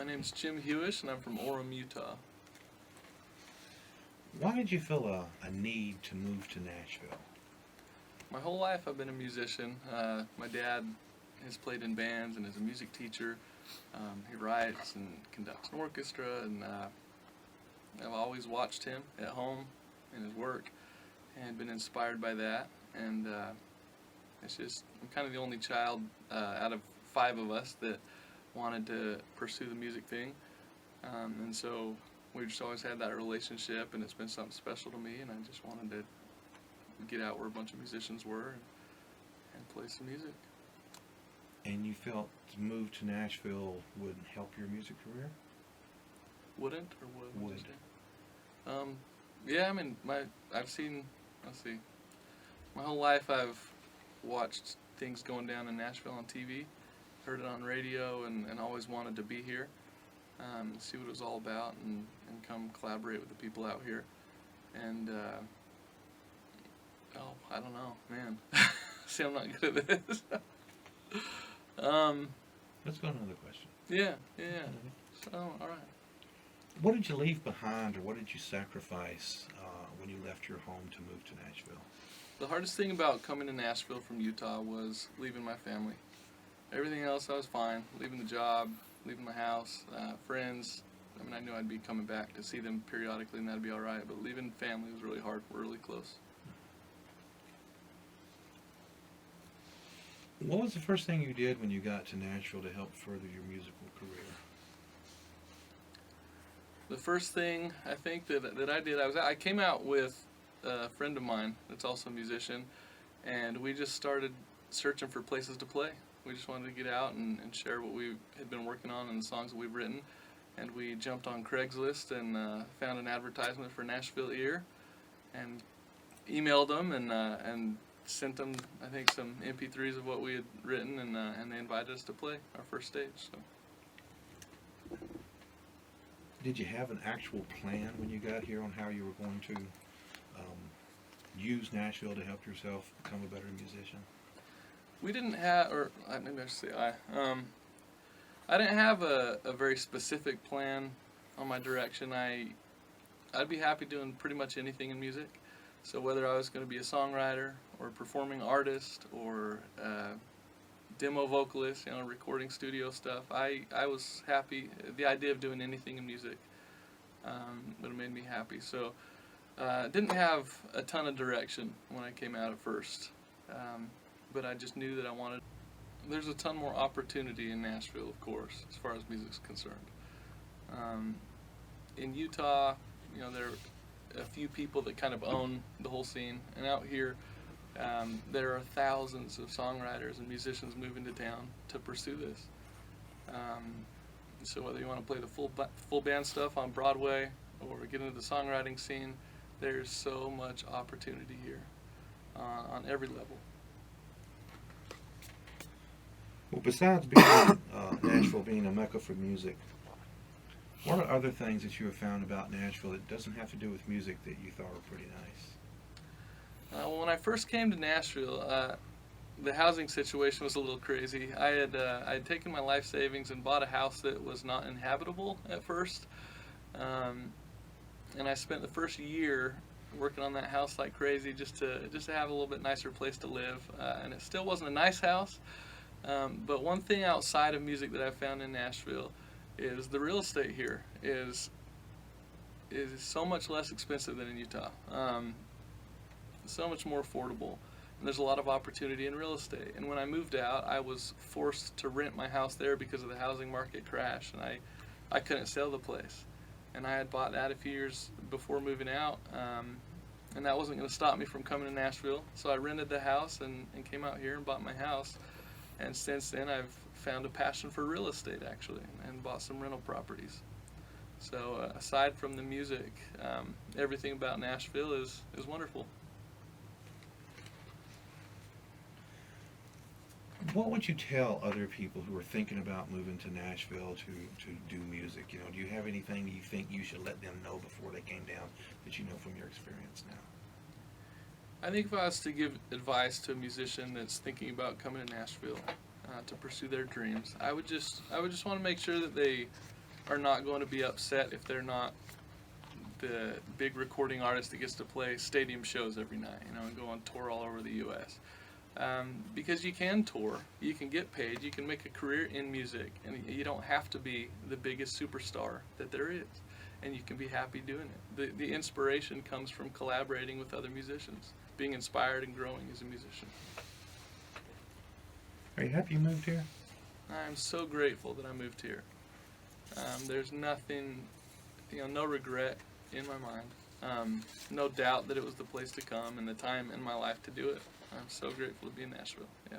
My name's Jim Huish, and I'm from Orem, Utah. Why did you feel a need to move to Nashville? My whole life I've been a musician. My dad has played in bands and is a music teacher. He writes and conducts an orchestra, and I've always watched him at home in his work and been inspired by that. And it's just, I'm kind of the only child out of 5 of us that wanted to pursue the music thing. And so we just always had that relationship, and it's been something special to me, and I just wanted to get out where a bunch of musicians were and play some music. And you felt to move to Nashville would help your music career? Wouldn't or would? Would. Yeah, I mean, let's see. My whole life I've watched things going down in Nashville on TV, heard it on radio, and always wanted to be here, see what it was all about, and come collaborate with the people out here. And, I don't know, man. See, I'm not good at this. Let's go to another question. Yeah. So, all right. What did you leave behind, or what did you sacrifice when you left your home to move to Nashville? The hardest thing about coming to Nashville from Utah was leaving my family. Everything else I was fine. Leaving the job, leaving my house, friends. I mean, I knew I'd be coming back to see them periodically, and that'd be all right. But leaving family was really hard. We're really close. What was the first thing you did when you got to Nashville to help further your musical career? The first thing I think that I did, I came out with a friend of mine that's also a musician, and we just started searching for places to play. We just wanted to get out and share what we had been working on and the songs that we've written. And we jumped on Craigslist and found an advertisement for Nashville Ear, and emailed them and sent them, I think, some MP3s of what we had written, and they invited us to play our first stage. So. Did you have an actual plan when you got here on how you were going to use Nashville to help yourself become a better musician? We didn't have, or maybe I should say I didn't have a very specific plan on my direction. I'd be happy doing pretty much anything in music. So whether I was going to be a songwriter or a performing artist or demo vocalist, recording studio stuff, I was happy. The idea of doing anything in music would have made me happy. So didn't have a ton of direction when I came out at first, but I just knew that I wanted. There's a ton more opportunity in Nashville, of course, as far as music's concerned. In Utah, there are a few people that kind of own the whole scene, and out here, there are thousands of songwriters and musicians moving to town to pursue this. So whether you want to play the full band stuff on Broadway or get into the songwriting scene, there's so much opportunity here on every level. Well, besides being Nashville being a mecca for music, what are other things that you have found about Nashville that doesn't have to do with music that you thought were pretty nice? Well, when I first came to Nashville, the housing situation was a little crazy. I had taken my life savings and bought a house that was not inhabitable at first, and I spent the first year working on that house like crazy just to have a little bit nicer place to live. And it still wasn't a nice house, but one thing outside of music that I found in Nashville is the real estate here is so much less expensive than in Utah. So much more affordable. And there's a lot of opportunity in real estate. And when I moved out, I was forced to rent my house there because of the housing market crash, and I couldn't sell the place. And I had bought that a few years before moving out, and that wasn't going to stop me from coming to Nashville. So I rented the house and came out here and bought my house. And since then, I've found a passion for real estate, actually, and bought some rental properties. So aside from the music, everything about Nashville is wonderful. What would you tell other people who are thinking about moving to Nashville to do music? Do you have anything that you think you should let them know before they came down that you know from your experience now? I think if I was to give advice to a musician that's thinking about coming to Nashville to pursue their dreams, I would just want to make sure that they are not going to be upset if they're not the big recording artist that gets to play stadium shows every night, and go on tour all over the U.S. Because you can tour, you can get paid, you can make a career in music, and you don't have to be the biggest superstar that there is, and you can be happy doing it. The inspiration comes from collaborating with other musicians, being inspired and growing as a musician. Are you happy you moved here? I'm so grateful that I moved here. There's nothing, no regret in my mind. No doubt that it was the place to come and the time in my life to do it. I'm so grateful to be in Nashville. Yeah.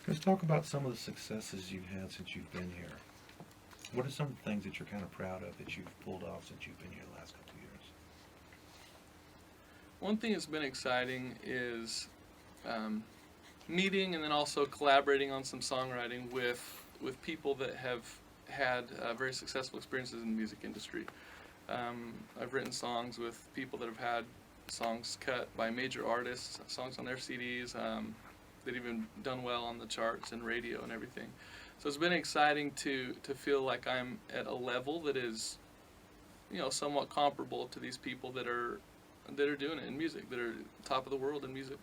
Let's talk about some of the successes you've had since you've been here. What are some of the things that you're kind of proud of that you've pulled off since you've been here the last couple of years? One thing that's been exciting is meeting and then also collaborating on some songwriting with people that have had very successful experiences in the music industry. I've written songs with people that have had songs cut by major artists, songs on their CDs, that even done well on the charts and radio and everything. So it's been exciting to feel like I'm at a level that is, somewhat comparable to these people that are doing it in music, that are top of the world in music.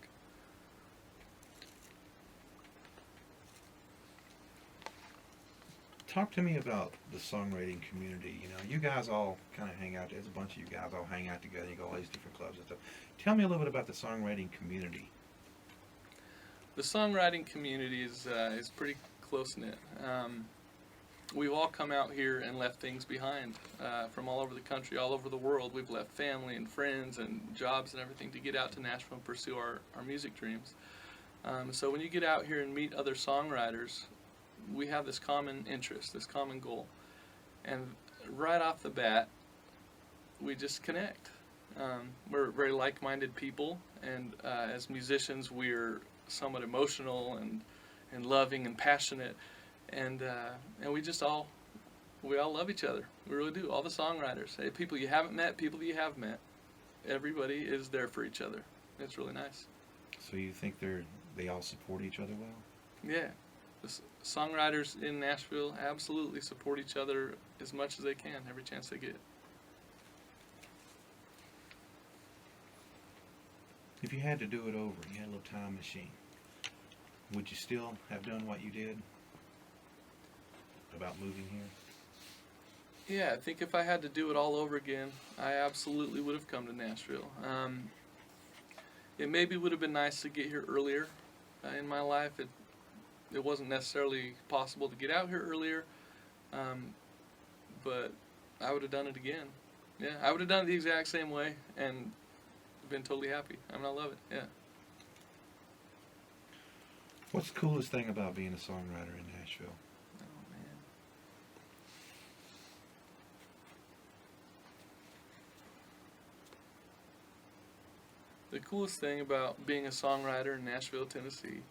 Talk to me about the songwriting community. You guys all kind of hang out. There's a bunch of you guys all hang out together. You go all these different clubs and stuff. Tell me a little bit about the songwriting community. The songwriting community is pretty close-knit. We've all come out here and left things behind from all over the country, all over the world. We've left family and friends and jobs and everything to get out to Nashville and pursue our music dreams. So when you get out here and meet other songwriters, we have this common interest, this common goal. And right off the bat, we just connect. We're very like-minded people, and as musicians, we're somewhat emotional and loving and passionate, and we all love each other. We really do. All the songwriters, people you haven't met, people that you have met, everybody is there for each other. It's really nice. So you think they all support each other well? Yeah. The songwriters in Nashville absolutely support each other as much as they can, every chance they get. If you had to do it over, you had a little time machine, would you still have done what you did about moving here? Yeah, I think if I had to do it all over again, I absolutely would have come to Nashville. It maybe would have been nice to get here earlier in my life. It wasn't necessarily possible to get out here earlier, but I would have done it again. Yeah, I would have done it the exact same way and been totally happy. I love it, yeah. What's the coolest thing about being a songwriter in Nashville? Oh, man. The coolest thing about being a songwriter in Nashville, Tennessee,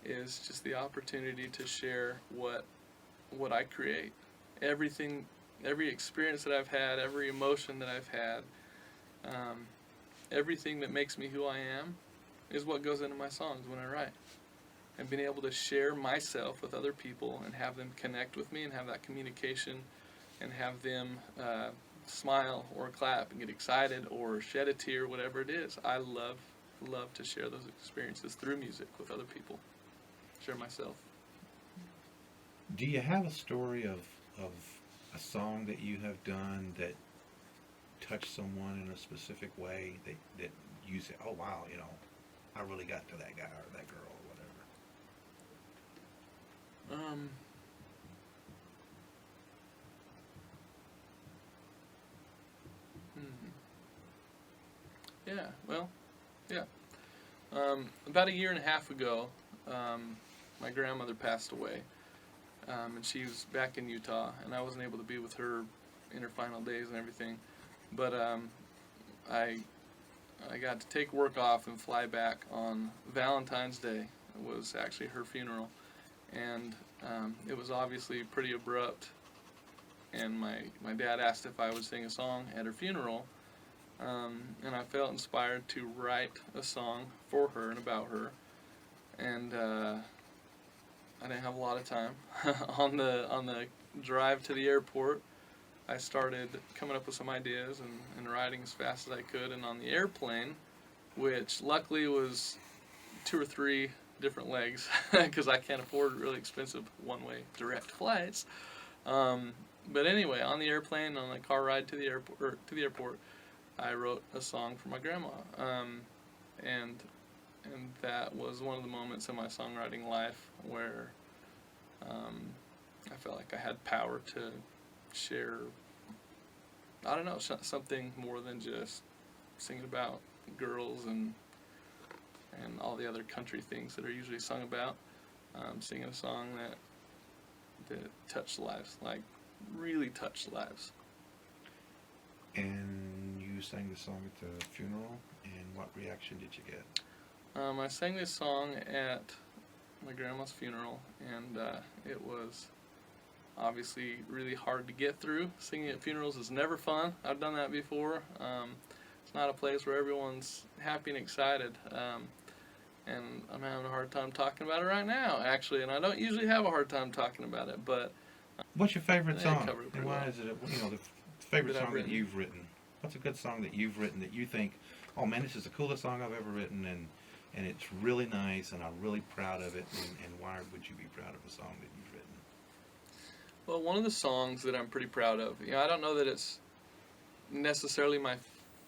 is just the opportunity to share what I create. Everything, every experience that I've had, every emotion that I've had, everything that makes me who I am is what goes into my songs when I write. And being able to share myself with other people and have them connect with me and have that communication and have them smile or clap and get excited or shed a tear, whatever it is. I love to share those experiences through music with other people. Share myself. Do you have a story of a song that you have done that touched someone in a specific way that you say, oh wow, I really got to that guy or that girl or whatever? Yeah, well, yeah. About a year and a half ago, my grandmother passed away, and she was back in Utah, and I wasn't able to be with her in her final days and everything. But I got to take work off and fly back on Valentine's Day. It was actually her funeral, and it was obviously pretty abrupt. And my dad asked if I would sing a song at her funeral, and I felt inspired to write a song for her and about her. And I didn't have a lot of time on the drive to the airport, I started coming up with some ideas and writing as fast as I could. And on the airplane, which luckily was 2 or 3 different legs because I can't afford really expensive one-way direct flights. But anyway, on the airplane, on the car ride to the airport, I wrote a song for my grandma, and that was one of the moments in my songwriting life where I felt like I had power to share, I don't know, something more than just singing about girls and all the other country things that are usually sung about. Singing a song that touched lives, like really touched lives. And you sang the song at the funeral, and what reaction did you get? I sang this song at my grandma's funeral, and it was obviously really hard to get through. Singing at funerals is never fun. I've done that before. It's not a place where everyone's happy and excited. And I'm having a hard time talking about it right now, actually, and I don't usually have a hard time talking about it, but... What's your favorite song? And why well. is it, the favorite song that written? you've written? What's a good song that you've written that you think, oh man, this is the coolest song I've ever written, and it's really nice, and I'm really proud of it, and why would you be proud of a song that you've written? Well, one of the songs that I'm pretty proud of, I don't know that it's necessarily my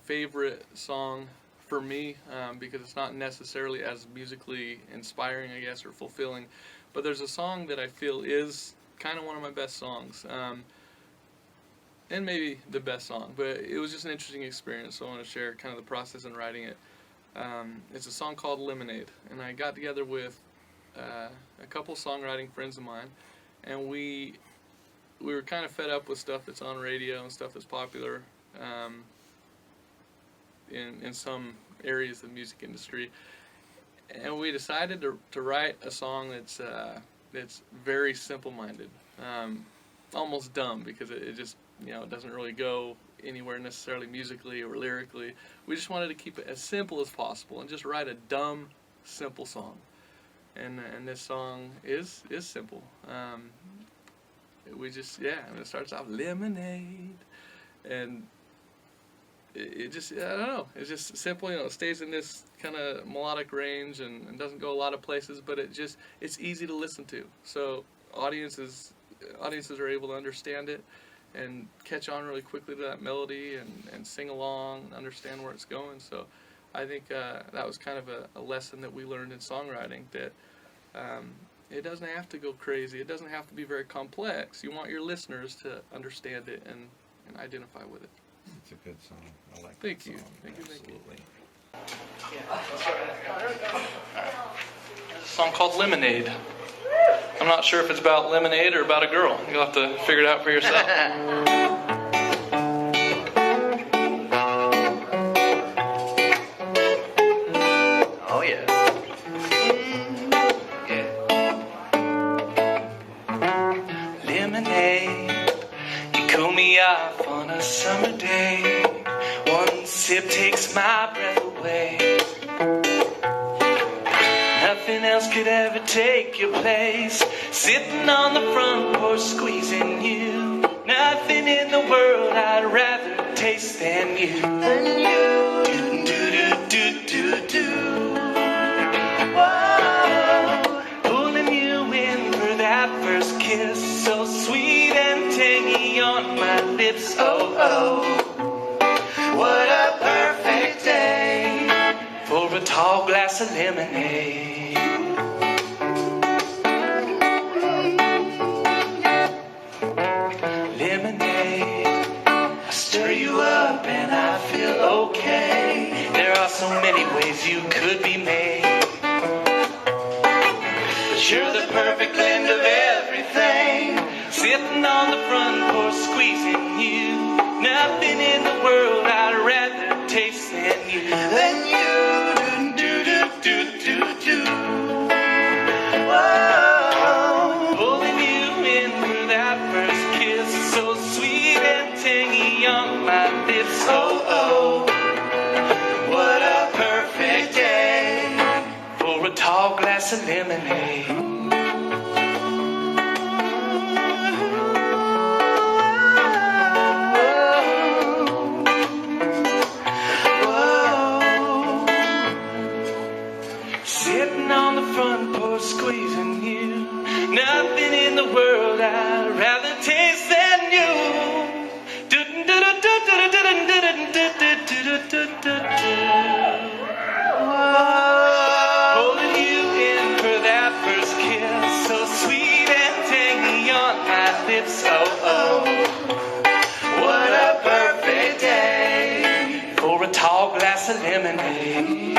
favorite song for me, because it's not necessarily as musically inspiring, I guess, or fulfilling, but there's a song that I feel is kind of one of my best songs, and maybe the best song, but it was just an interesting experience, so I want to share kind of the process in writing it. It's a song called Lemonade, and I got together with a couple songwriting friends of mine, and we were kind of fed up with stuff that's on radio and stuff that's popular in some areas of the music industry, and we decided to write a song that's very simple-minded, almost dumb, because it just it doesn't really go anywhere necessarily musically or lyrically. We just wanted to keep it as simple as possible and just write a dumb, simple song. And this song is simple. It starts off lemonade, and it just, I don't know, it's just simple, it stays in this kind of melodic range and doesn't go a lot of places, but it's easy to listen to. So audiences are able to understand it and catch on really quickly to that melody and sing along and understand where it's going. So I think that was kind of a lesson that we learned in songwriting, that it doesn't have to go crazy. It doesn't have to be very complex. You want your listeners to understand it and identify with it. It's a good song. I like Thank that you. song. Thank you. Absolutely. There's a song called Lemonade. I'm not sure if it's about lemonade or about a girl. You'll have to figure it out for yourself. Oh yeah. Lemonade, you cool me off on a summer day. One sip takes my breath away. Nothing else could ever take your place. Sitting on the front porch squeezing you. Nothing in the world I'd rather taste than you. Do do do do do. Whoa, pulling you in for that first kiss, so sweet and tangy on my lips. Oh oh, what a perfect day for a tall glass of lemonade. Lemonade, I stir you up and I feel okay. There are so many ways you could be made, but you're the perfect blend of everything. Sitting on the front porch squeezing you. Nothing in the world I'd rather taste than you. Do do do do do. Whoa, pulling you in for that first kiss, so sweet and tangy on my lips. Oh oh, what a perfect day for a tall glass of lemonade. on the front porch squeezing you. Nothing in the world I'd rather taste than you. Holding you in for that first kiss, so sweet and tangy on my lips. Oh, oh, what a perfect day for a tall glass of lemonade.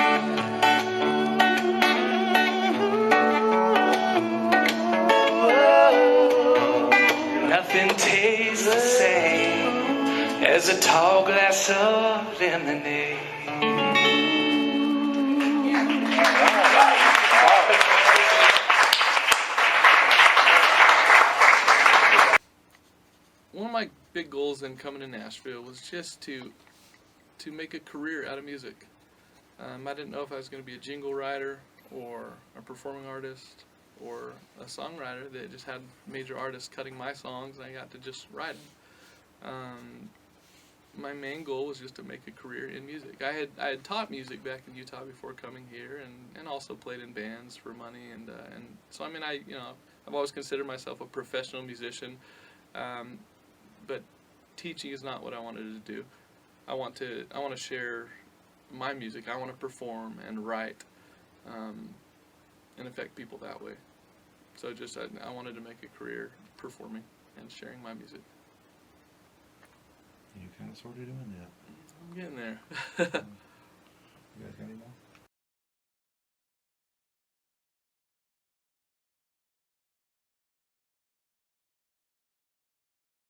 Nothing tastes the same as a tall glass of lemonade. One of my big goals in coming to Nashville was just to make a career out of music. I didn't know if I was going to be a jingle writer or a performing artist or a songwriter that just had major artists cutting my songs and I got to just write them. My main goal was just to make a career in music. I had taught music back in Utah before coming here, and also played in bands for money, and so I mean I've always considered myself a professional musician, but teaching is not what I wanted to do. I want to share my music. I want to perform and write, and affect people that way. So just I wanted to make a career performing and sharing my music. You're kind of sort of doing that. I'm getting there. You guys got any more?